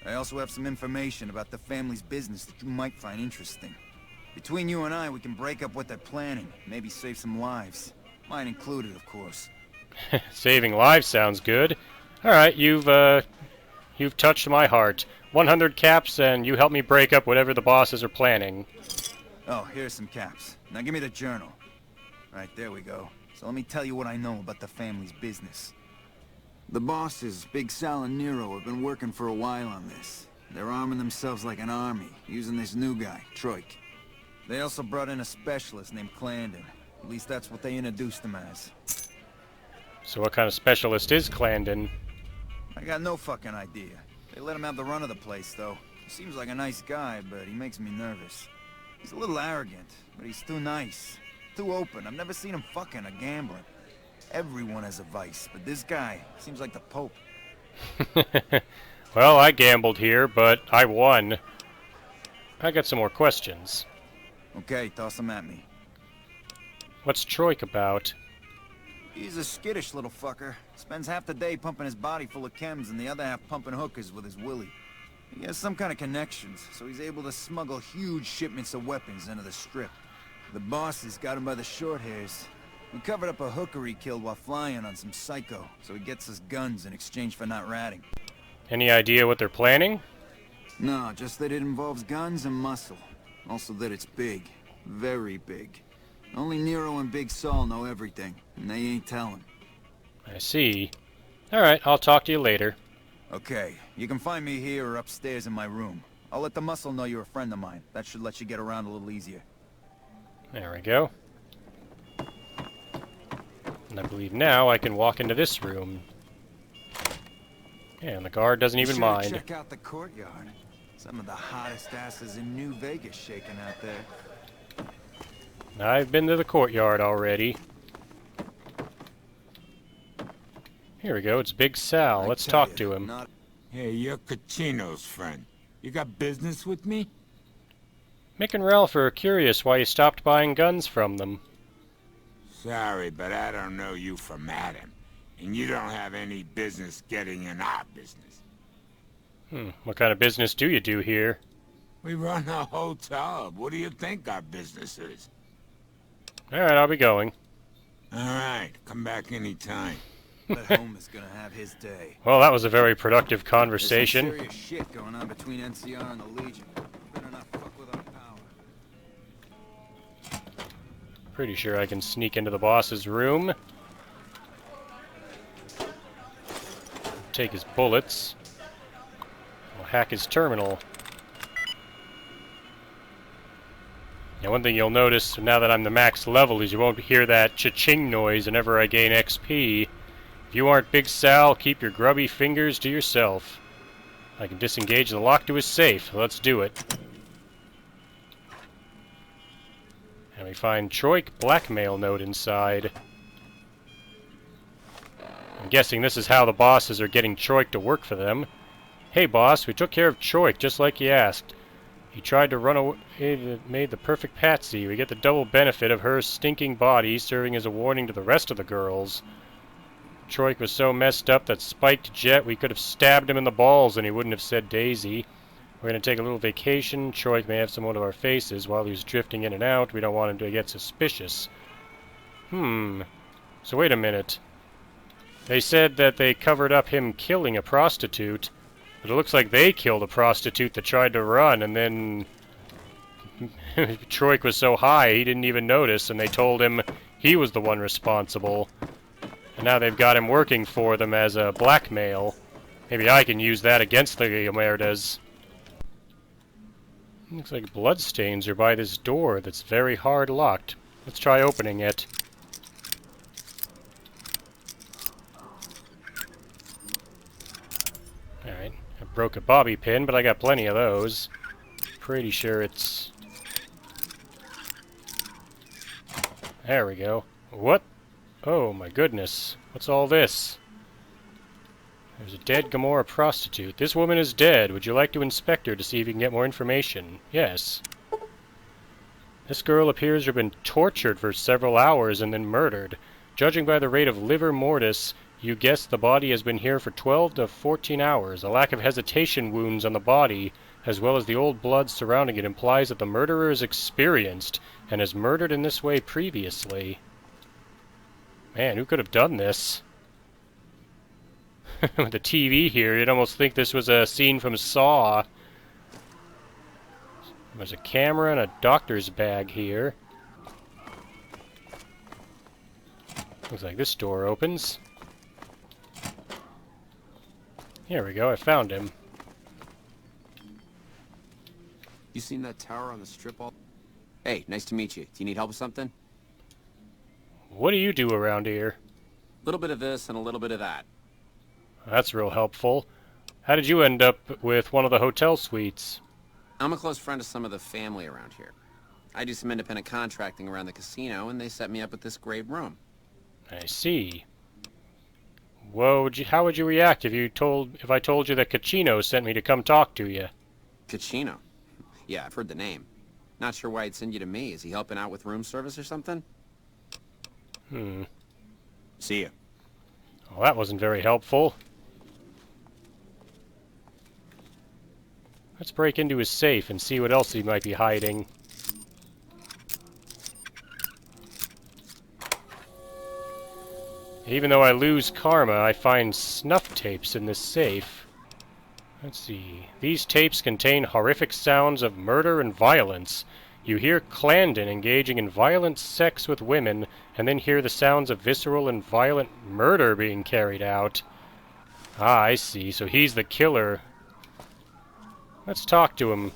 I also have some information about the family's business that you might find interesting. Between you and I, we can break up what they're planning. Maybe save some lives. Mine included, of course. Saving lives sounds good. Alright, you've touched my heart. 100 caps, and you help me break up whatever the bosses are planning. Oh, here's some caps. Now give me the journal. Right, there we go. So let me tell you what I know about the family's business. The bosses, Big Sal and Nero, have been working for a while on this. They're arming themselves like an army, using this new guy, Troik. They also brought in a specialist named Clandon. At least that's what they introduced him as. So what kind of specialist is Clandon? I got no fucking idea. They let him have the run of the place, though. He seems like a nice guy, but he makes me nervous. He's a little arrogant, but he's too nice. Too open. I've never seen him fucking or gambling. Everyone has a vice, but this guy seems like the Pope. Well, I gambled here, but I won. I got some more questions. Okay, toss them at me. What's Troik about? He's a skittish little fucker. Spends half the day pumping his body full of chems and the other half pumping hookers with his willy. He has some kind of connections, so he's able to smuggle huge shipments of weapons into the Strip. The bosses got him by the short hairs. We covered up a hooker he killed while flying on some psycho, so he gets us guns in exchange for not ratting. Any idea what they're planning? No, just that it involves guns and muscle. Also that it's big. Very big. Only Nero and Big Saul know everything, and they ain't telling. I see. Alright, I'll talk to you later. Okay, you can find me here or upstairs in my room. I'll let the muscle know you're a friend of mine. That should let you get around a little easier. There we go. And I believe now I can walk into this room. Yeah, and the guard doesn't even mind. Check out the courtyard. Some of the hottest asses in New Vegas shaking out there. I've been to the courtyard already. Here we go, it's Big Sal. Let's talk to him. Hey, you're Caccino's friend. You got business with me? Mick and Ralph are curious why you stopped buying guns from them. Sorry, but I don't know you from Adam. And you don't have any business getting in our business. What kind of business do you do here? We run a hotel. What do you think our business is? Alright, I'll be going. Alright, come back anytime. But Holmes is gonna have his day. Well, that was a very productive There's some conversation. serious shit going on between NCR and the Legion. Better not fuck with our power. Pretty sure I can sneak into the boss's room. Take his bullets. I'll hack his terminal. Now, one thing you'll notice now that I'm the max level is you won't hear that cha-ching noise whenever I gain XP. If you aren't Big Sal, keep your grubby fingers to yourself. I can disengage the lock to his safe. Let's do it. And we find Troik blackmail note inside. I'm guessing this is how the bosses are getting Troik to work for them. Hey boss, we took care of Troik just like you asked. He tried to run away, made the perfect patsy. We get the double benefit of her stinking body serving as a warning to the rest of the girls. Troik was so messed up that spiked jet we could have stabbed him in the balls and he wouldn't have said Daisy. We're going to take a little vacation. Troik may have some of our faces while he's drifting in and out. We don't want him to get suspicious. So wait a minute. They said that they covered up him killing a prostitute, but it looks like they killed a prostitute that tried to run, and then Troik was so high he didn't even notice, and they told him he was the one responsible. And now they've got him working for them as a blackmail. Maybe I can use that against the Omertas. Looks like bloodstains are by this door that's very hard locked. Let's try opening it. Alright, I broke a bobby pin, but I got plenty of those. Pretty sure it's... There we go. What? Oh my goodness. What's all this? There's a dead Gomorrah prostitute. This woman is dead. Would you like to inspect her to see if you can get more information? Yes. This girl appears to have been tortured for several hours and then murdered. Judging by the rate of livor mortis, you guess the body has been here for 12 to 14 hours. A lack of hesitation wounds on the body, as well as the old blood surrounding it, implies that the murderer is experienced and has murdered in this way previously. Man, who could have done this? With the TV here, you'd almost think this was a scene from Saw. There's a camera and a doctor's bag here. Looks like this door opens. Here we go, I found him. You seen that tower on the strip all... Hey, nice to meet you. Do you need help with something? What do you do around here? A little bit of this and a little bit of that. That's real helpful. How did you end up with one of the hotel suites? I'm a close friend of some of the family around here. I do some independent contracting around the casino, and they set me up with this great room. I see. Well, how would you react if I told you that Cachino sent me to come talk to you? Cachino? Yeah, I've heard the name. Not sure why he'd send you to me. Is he helping out with room service or something? See ya. Well, that wasn't very helpful. Let's break into his safe and see what else he might be hiding. Even though I lose karma, I find snuff tapes in this safe. Let's see. These tapes contain horrific sounds of murder and violence. You hear Clandon engaging in violent sex with women, and then hear the sounds of visceral and violent murder being carried out. Ah, I see. So he's the killer. Let's talk to him.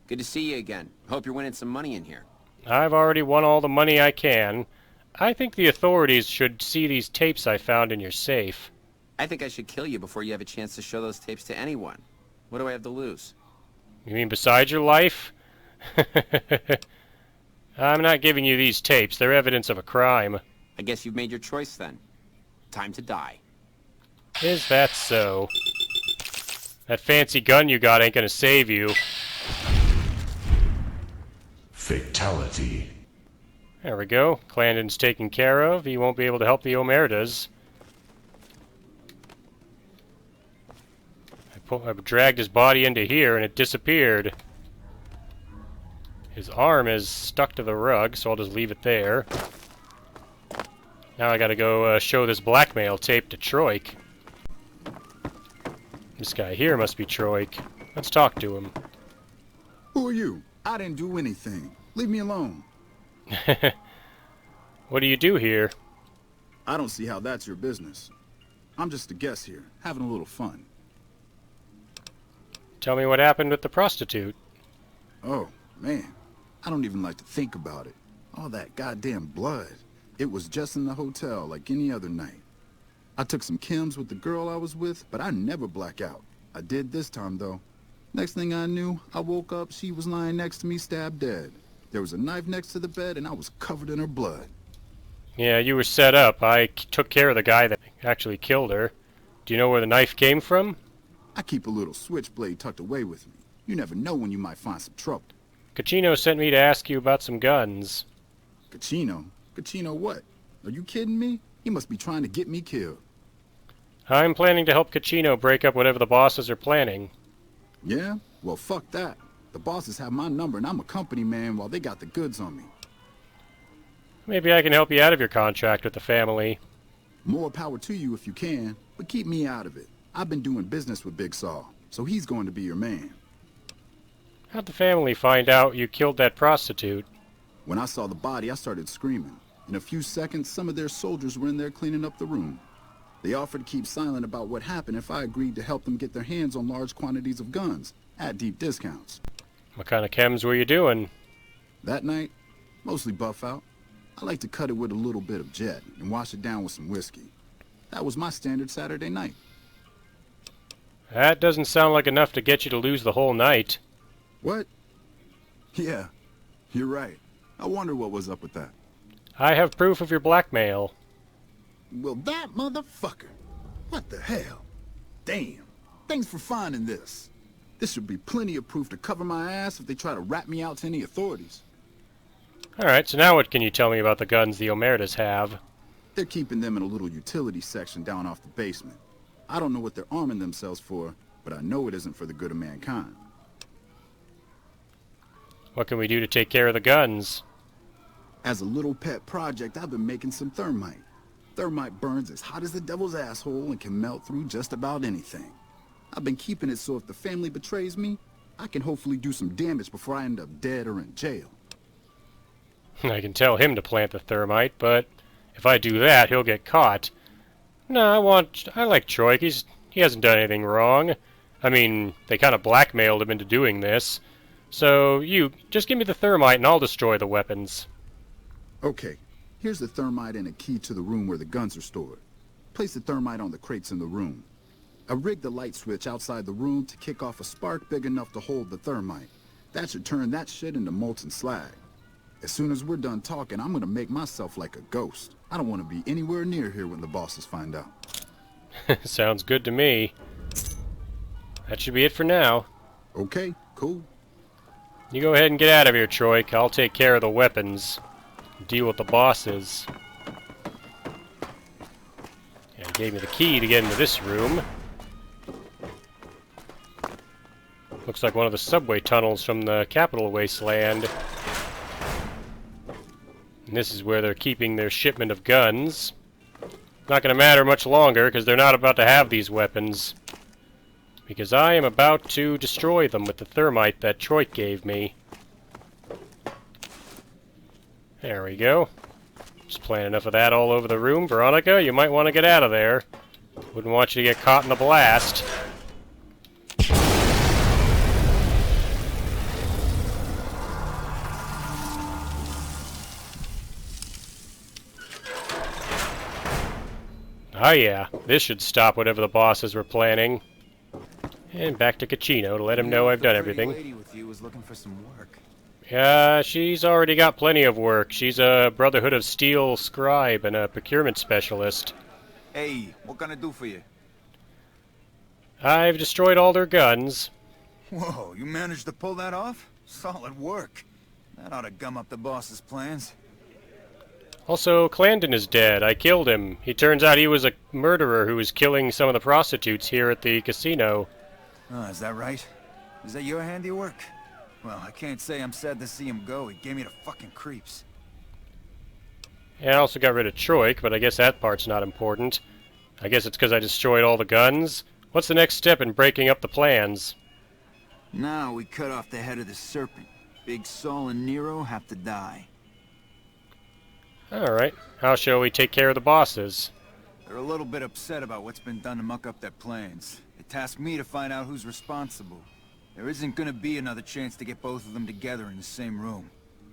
Good to see you again. Hope you're winning some money in here. I've already won all the money I can. I think the authorities should see these tapes I found in your safe. I think I should kill you before you have a chance to show those tapes to anyone. What do I have to lose? You mean besides your life? I'm not giving you these tapes. They're evidence of a crime. I guess you've made your choice then. Time to die. Is that so? That fancy gun you got ain't gonna save you. Fatality. There we go. Clandon's taken care of. He won't be able to help the Omertas. I dragged his body into here and it disappeared. His arm is stuck to the rug, so I'll just leave it there. Now I gotta go show this blackmail tape to Troik. This guy here must be Troik. Let's talk to him. Who are you? I didn't do anything. Leave me alone. What do you do here? I don't see how that's your business. I'm just a guest here, having a little fun. Tell me what happened with the prostitute. Oh, man. I don't even like to think about it. All that goddamn blood. It was just in the hotel like any other night. I took some chems with the girl I was with, but I never black out. I did this time, though. Next thing I knew, I woke up, she was lying next to me, stabbed dead. There was a knife next to the bed, and I was covered in her blood. Yeah, you were set up. I took care of the guy that actually killed her. Do you know where the knife came from? I keep a little switchblade tucked away with me. You never know when you might find some trouble. Cachino sent me to ask you about some guns. Cachino? Cachino what? Are you kidding me? He must be trying to get me killed. I'm planning to help Cachino break up whatever the bosses are planning. Yeah? Well, fuck that. The bosses have my number and I'm a company man while they got the goods on me. Maybe I can help you out of your contract with the family. More power to you if you can, but keep me out of it. I've been doing business with Big Saw, so he's going to be your man. How'd the family find out you killed that prostitute? When I saw the body, I started screaming. In a few seconds, some of their soldiers were in there cleaning up the room. They offered to keep silent about what happened if I agreed to help them get their hands on large quantities of guns, at deep discounts. What kind of chems were you doing? That night, mostly buff out. I like to cut it with a little bit of jet and wash it down with some whiskey. That was my standard Saturday night. That doesn't sound like enough to get you to lose the whole night. What? Yeah, you're right. I wonder what was up with that. I have proof of your blackmail. Well, that motherfucker. What the hell? Damn. Thanks for finding this. This should be plenty of proof to cover my ass if they try to rat me out to any authorities. Alright, so now what can you tell me about the guns the Omertas have? They're keeping them in a little utility section down off the basement. I don't know what they're arming themselves for, but I know it isn't for the good of mankind. What can we do to take care of the guns? As a little pet project, I've been making some thermite. Thermite burns as hot as the devil's asshole and can melt through just about anything. I've been keeping it so if the family betrays me, I can hopefully do some damage before I end up dead or in jail. I can tell him to plant the thermite, but if I do that, he'll get caught. No, I like Troik. He hasn't done anything wrong. I mean, they kind of blackmailed him into doing this. So you, just give me the thermite and I'll destroy the weapons. Okay, here's the thermite and a key to the room where the guns are stored. Place the thermite on the crates in the room. I rigged the light switch outside the room to kick off a spark big enough to hold the thermite. That should turn that shit into molten slag. As soon as we're done talking, I'm gonna make myself like a ghost. I don't want to be anywhere near here when the bosses find out. Sounds good to me. That should be it for now. Okay, cool. You go ahead and get out of here, Troik. I'll take care of the weapons. Deal with the bosses. Yeah, he gave me the key to get into this room. Looks like one of the subway tunnels from the capital Wasteland. And this is where they're keeping their shipment of guns. Not going to matter much longer, because they're not about to have these weapons. Because I am about to destroy them with the thermite that Troik gave me. There we go. Just plant enough of that all over the room. Veronica, you might want to get out of there. Wouldn't want you to get caught in the blast. Oh yeah, this should stop whatever the bosses were planning. And back to Cachino to let him know I've done everything. Lady with you was looking for some work. Yeah, she's already got plenty of work. She's a Brotherhood of Steel scribe and a procurement specialist. Hey, what can I do for you? I've destroyed all their guns. Whoa, you managed to pull that off? Solid work. That ought to gum up the boss's plans. Also, Clandon is dead. I killed him. He turns out he was a murderer who was killing some of the prostitutes here at the casino. Oh, is that right? Is that your handiwork? Well, I can't say I'm sad to see him go. He gave me the fucking creeps. Yeah, I also got rid of Troik, but I guess that part's not important. I guess it's because I destroyed all the guns. What's the next step in breaking up the plans? Now we cut off the head of the serpent. Big Saul and Nero have to die. Alright, how shall we take care of the bosses? They're a little bit upset about what's been done to muck up their plans. They tasked me to find out who's responsible. There isn't gonna be another chance to get both of them together in the same room.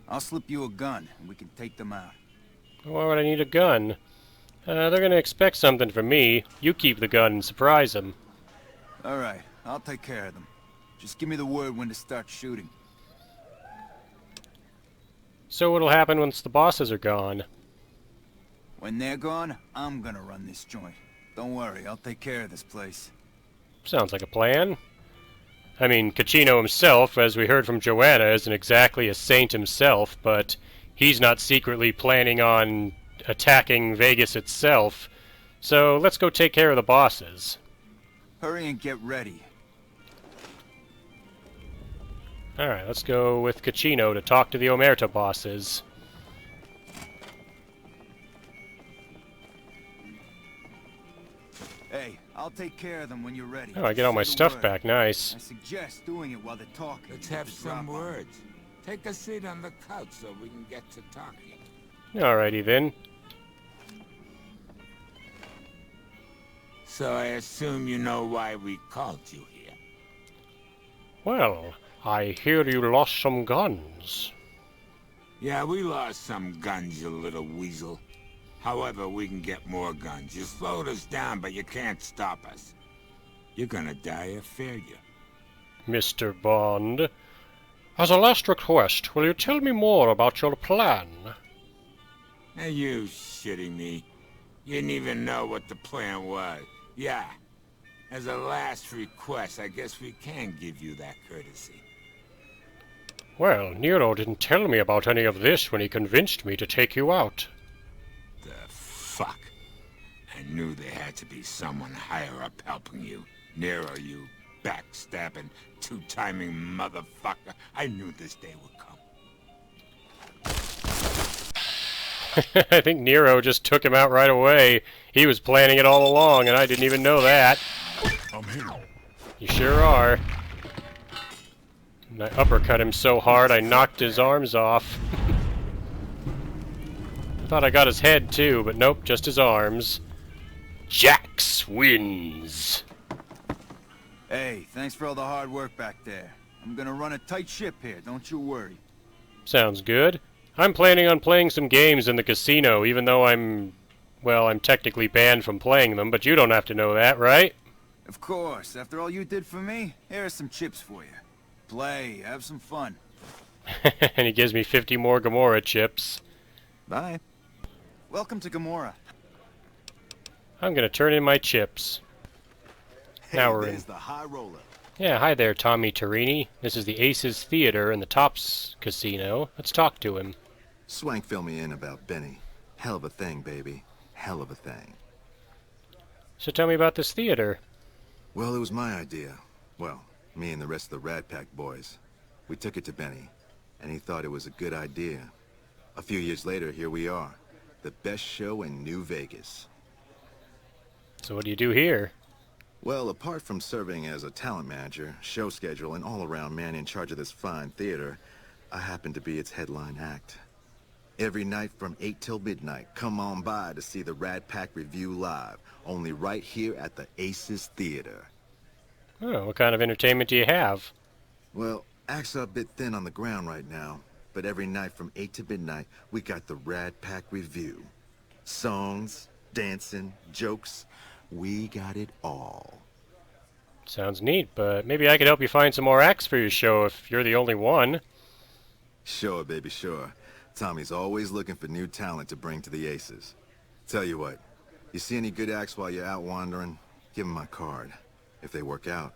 I'll slip you a gun, and we can take them out. Why would I need a gun? They're gonna expect something from me. You keep the gun and surprise them. Alright, I'll take care of them. Just give me the word when to start shooting. So what'll happen once the bosses are gone? When they're gone, I'm gonna run this joint. Don't worry, I'll take care of this place. Sounds like a plan. I mean, Caccino himself, as we heard from Joanna, isn't exactly a saint himself, but he's not secretly planning on attacking Vegas itself. So let's go take care of the bosses. Hurry and get ready. Alright, let's go with Caccino to talk to the Omerta bosses. Hey, I'll take care of them when you're ready. Oh, I get all my stuff back, nice. I suggest doing it while they're talking. Let's have some words. Take a seat on the couch so we can get to talking. Alrighty then. So I assume you know why we called you here. Well, I hear you lost some guns. Yeah, we lost some guns, you little weasel. However, we can get more guns. You slowed us down, but you can't stop us. You're gonna die of failure. Mr. Bond, as a last request, will you tell me more about your plan? Are you shitting me? You didn't even know what the plan was. Yeah. As a last request, I guess we can give you that courtesy. Well, Nero didn't tell me about any of this when he convinced me to take you out. The fuck? I knew there had to be someone higher up helping you. Nero, you backstabbing, two-timing motherfucker. I knew this day would come. I think Nero just took him out right away. He was planning it all along, and I didn't even know that. I'm here. You sure are. And I uppercut him so hard I knocked his arms off. I thought I got his head too, but nope, just his arms. Jax wins. Hey, thanks for all the hard work back there. I'm gonna run a tight ship here, don't you worry. Sounds good. I'm planning on playing some games in the casino, even though I'm technically banned from playing them, but you don't have to know that, right? Of course. After all you did for me, here are some chips for you. Play, have some fun. And he gives me 50 more Gomorrah chips. Bye. Welcome to Gomorrah. I'm gonna turn in my chips. Hey, now we're there's in. the high roller. Yeah, hi there, Tommy Tarini. This is the Aces Theater in the Tops Casino. Let's talk to him. Swank fill me in about Benny. Hell of a thing, baby. Hell of a thing. So tell me about this theater. Well, it was my idea. Well, me and the rest of the Rat Pack boys. We took it to Benny, and he thought it was a good idea. A few years later, here we are. The best show in New Vegas. So what do you do here? Well, apart from serving as a talent manager, show schedule, and all-around man in charge of this fine theater, I happen to be its headline act. Every night from 8 till midnight, come on by to see the Rat Pack Review live, only right here at the Aces Theater. Oh, what kind of entertainment do you have? Well, acts are a bit thin on the ground right now, but every night from 8 to midnight, we got the Rat Pack Review. Songs, dancing, jokes, we got it all. Sounds neat, but maybe I could help you find some more acts for your show if you're the only one. Sure, baby, sure. Tommy's always looking for new talent to bring to the Aces. Tell you what, you see any good acts while you're out wandering, give them my card. If they work out,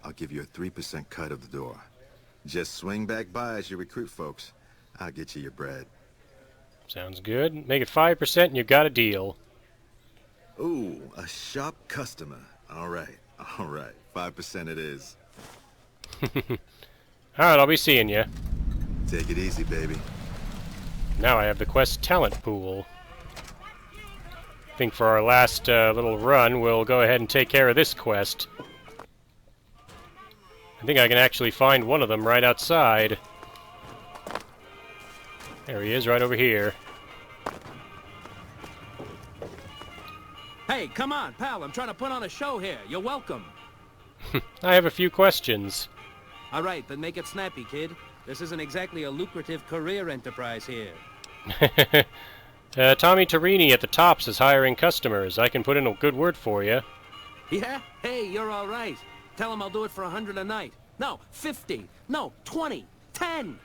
I'll give you a 3% cut of the door. Just swing back by as you recruit folks. I'll get you your bread. Sounds good. Make it 5% and you got a deal. Ooh, a shop customer. All right, 5% it is. Alright, I'll be seeing you. Take it easy, baby. Now I have the quest talent pool. I think for our last little run, we'll go ahead and take care of this quest. I think I can actually find one of them right outside. There he is, right over here. Hey, come on, pal. I'm trying to put on a show here. You're welcome. I have a few questions. All right, then make it snappy, kid. This isn't exactly a lucrative career enterprise here. Tommy Torini at the Tops is hiring customers. I can put in a good word for you. Yeah? Hey, you're all right. Tell him I'll do it for 100 a night. No, 50. No, 20. 10.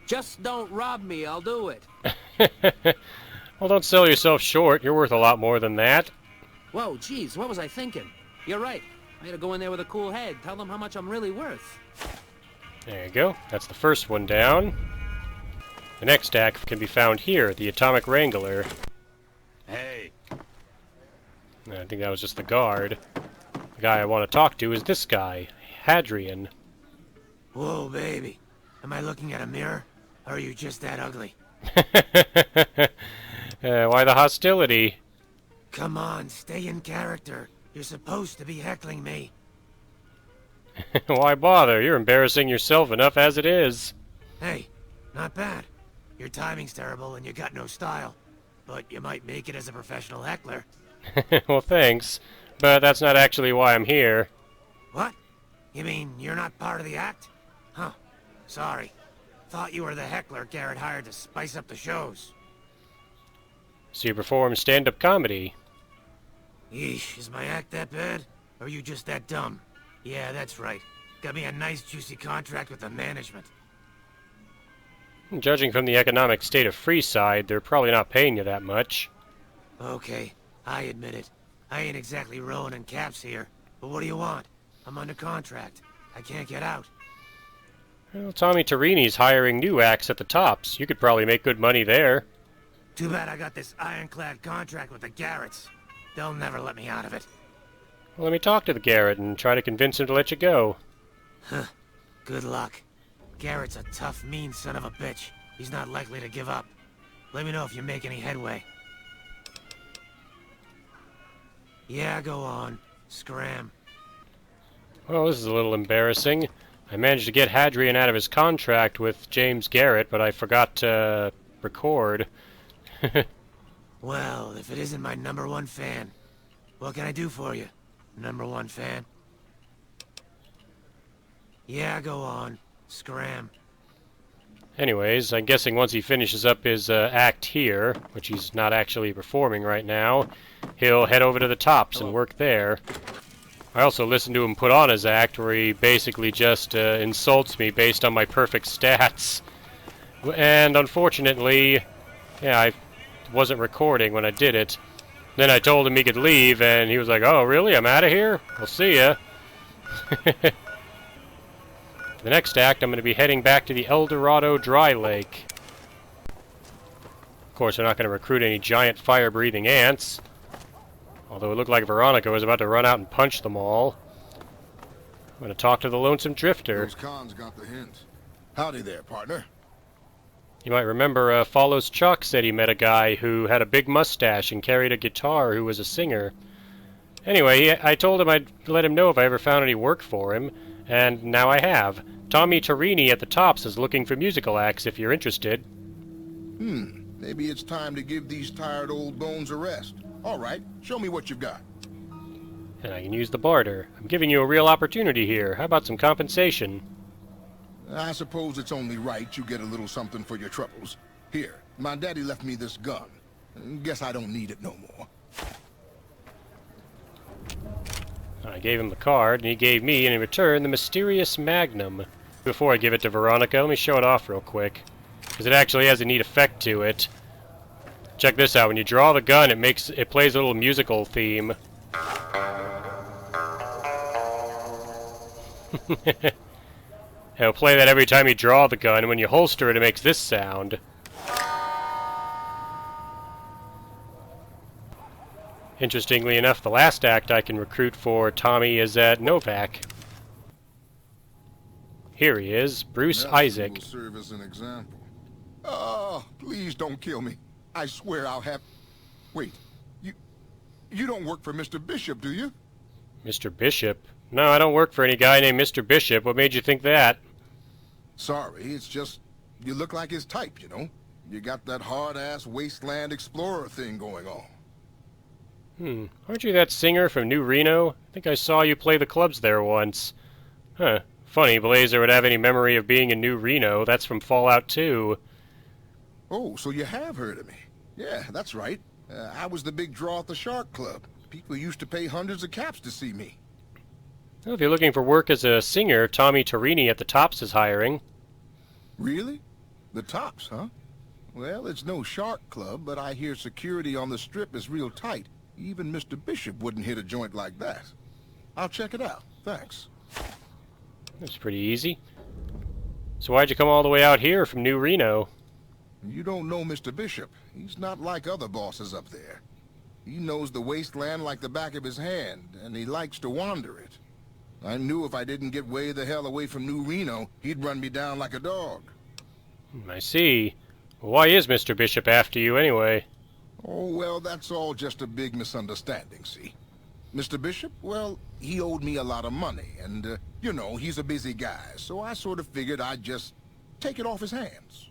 Just don't rob me. I'll do it. Well, don't sell yourself short. You're worth a lot more than that. Whoa, geez, what was I thinking? You're right. I gotta go in there with a cool head. Tell them how much I'm really worth. There you go. That's the first one down. The next act can be found here, the Atomic Wrangler. Hey. I think that was just the guard. The guy I want to talk to is this guy, Hadrian. Whoa, baby. Am I looking at a mirror? Or are you just that ugly? Why the hostility? Come on, stay in character. You're supposed to be heckling me. Why bother? You're embarrassing yourself enough as it is. Hey, not bad. Your timing's terrible and you got no style. But you might make it as a professional heckler. Well, thanks. But that's not actually why I'm here. What? You mean you're not part of the act? Huh. Sorry. Thought you were the heckler Garrett hired to spice up the shows. So you perform stand-up comedy? Yeesh, is my act that bad? Or are you just that dumb? Yeah, that's right. Got me a nice juicy contract with the management. Judging from the economic state of Freeside, they're probably not paying you that much. Okay, I admit it. I ain't exactly rowing in caps here. But what do you want? I'm under contract. I can't get out. Well, Tommy Torini's hiring new acts at the Tops. You could probably make good money there. Too bad I got this ironclad contract with the Garretts. They'll never let me out of it. Well, let me talk to the Garrett and try to convince him to let you go. Huh. Good luck. Garrett's a tough, mean son of a bitch. He's not likely to give up. Let me know if you make any headway. Yeah, go on. Scram. Well, this is a little embarrassing. I managed to get Hadrian out of his contract with James Garrett, but I forgot to record. Well, if it isn't my #1 fan, what can I do for you, #1 fan? Yeah, go on. Scram. Anyways, I'm guessing once he finishes up his act here, which he's not actually performing right now, he'll head over to the Tops and work there. I also listened to him put on his act where he basically just insults me based on my perfect stats. And unfortunately, yeah, I wasn't recording when I did it. Then I told him he could leave, and he was like, "Oh, really? I'm out of here? I'll see ya." For the next act, I'm going to be heading back to the El Dorado Dry Lake. Of course, I'm not going to recruit any giant fire-breathing ants. Although it looked like Veronica was about to run out and punch them all. I'm going to talk to the Lonesome Drifter. Those cons got the hint. Howdy there, partner. You might remember Follows Chuck said he met a guy who had a big mustache and carried a guitar who was a singer. Anyway, I told him I'd let him know if I ever found any work for him, and now I have. Tommy Torini at the Tops is looking for musical acts if you're interested. Maybe it's time to give these tired old bones a rest. All right, show me what you've got. And I can use the barter. I'm giving you a real opportunity here. How about some compensation? I suppose it's only right you get a little something for your troubles. Here, my daddy left me this gun. Guess I don't need it no more. I gave him the card, and he gave me, in return, the Mysterious Magnum. Before I give it to Veronica, let me show it off real quick, because it actually has a neat effect to it. Check this out. When you draw the gun, it plays a little musical theme. It'll play that every time you draw the gun, and when you holster it, it makes this sound. Interestingly enough, the last act I can recruit for Tommy is at Novak. Here he is, Bruce Nelson Isaac. will serve as an example. Oh, please don't kill me. I swear I'll have... Wait, you don't work for Mr. Bishop, do you? Mr. Bishop? No, I don't work for any guy named Mr. Bishop. What made you think that? Sorry, it's just... You look like his type, you know? You got that hard-ass wasteland explorer thing going on. Aren't you that singer from New Reno? I think I saw you play the clubs there once. Huh. Funny Blazer would have any memory of being in New Reno. That's from Fallout 2. Oh, so you have heard of me. Yeah, that's right. I was the big draw at the Shark Club. People used to pay hundreds of caps to see me. Well, if you're looking for work as a singer, Tommy Torini at the Tops is hiring. Really? The Tops, huh? Well, it's no Shark Club, but I hear security on the Strip is real tight. Even Mr. Bishop wouldn't hit a joint like that. I'll check it out. Thanks. That's pretty easy. So why'd you come all the way out here from New Reno? You don't know Mr. Bishop. He's not like other bosses up there. He knows the wasteland like the back of his hand, and he likes to wander it. I knew if I didn't get way the hell away from New Reno, he'd run me down like a dog. I see. Well, why is Mr. Bishop after you anyway? Oh, well, that's all just a big misunderstanding, see? Mr. Bishop, well, he owed me a lot of money, and, you know, he's a busy guy, so I sort of figured I'd just take it off his hands.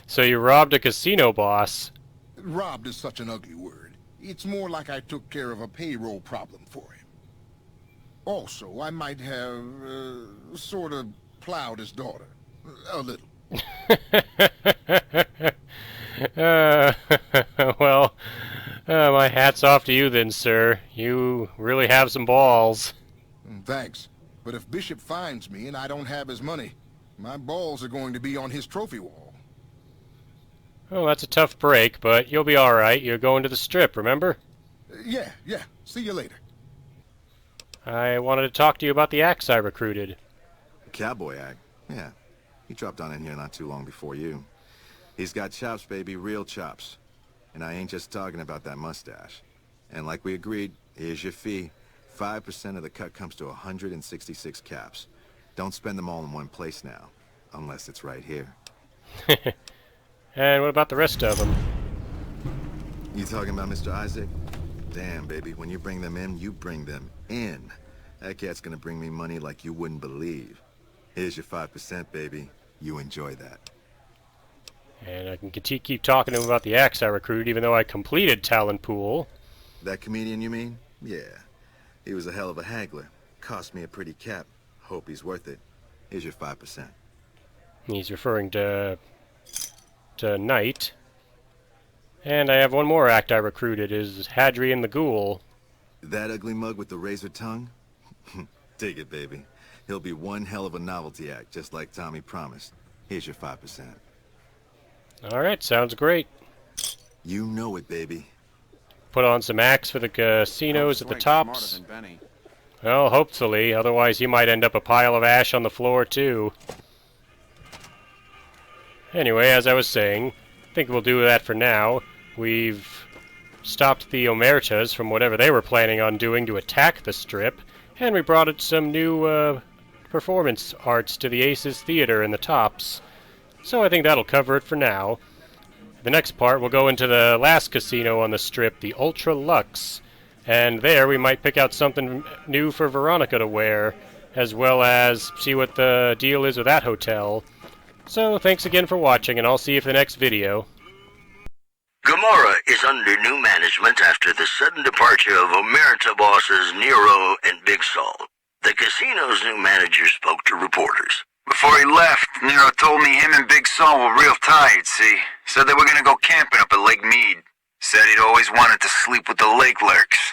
So you robbed a casino boss. Robbed is such an ugly word. It's more like I took care of a payroll problem for him. Also, I might have, sort of plowed his daughter. A little. Well, my hat's off to you then, sir. You really have some balls. Thanks. But if Bishop finds me and I don't have his money, my balls are going to be on his trophy wall. Oh, that's a tough break, but you'll be alright. You're going to the Strip, remember? Yeah. See you later. I wanted to talk to you about the axe I recruited. Cowboy act? Yeah. He dropped on in here not too long before you. He's got chops, baby, real chops. And I ain't just talking about that mustache. And like we agreed, here's your fee. 5% of the cut comes to 166 caps. Don't spend them all in one place now, unless it's right here. And what about the rest of them? You talking about Mr. Isaac? Damn, baby, when you bring them in, you bring them in. That cat's gonna bring me money like you wouldn't believe. Here's your 5%, baby. You enjoy that. And I can keep talking to him about the axe I recruited, even though I completed Talent Pool. That comedian, you mean? Yeah. He was a hell of a haggler. Cost me a pretty cap. Hope he's worth it. Here's your 5%. He's referring to Knight. And I have one more act I recruited, is Hadrian the Ghoul. That ugly mug with the razor tongue? Take it, baby. He'll be one hell of a novelty act, just like Tommy promised. Here's your 5%. Alright, sounds great. You know it, baby. Put on some acts for the casinos at the Tops. Well, hopefully, otherwise he might end up a pile of ash on the floor, too. Anyway, as I was saying, I think we'll do that for now. We've stopped the Omertas from whatever they were planning on doing to attack the Strip, and we brought it some new performance arts to the Aces Theater in the Tops. So I think that'll cover it for now. The next part, we'll go into the last casino on the Strip, the Ultra Lux. And there we might pick out something new for Veronica to wear, as well as see what the deal is with that hotel. So thanks again for watching, and I'll see you for the next video. Gomorrah is under new management after the sudden departure of Omerta bosses Nero and Big Salt. The casino's new manager spoke to reporters. Before he left, Nero told me him and Big Salt were real tired, see? Said they were gonna go camping up at Lake Mead. Said he'd always wanted to sleep with the lake lurks.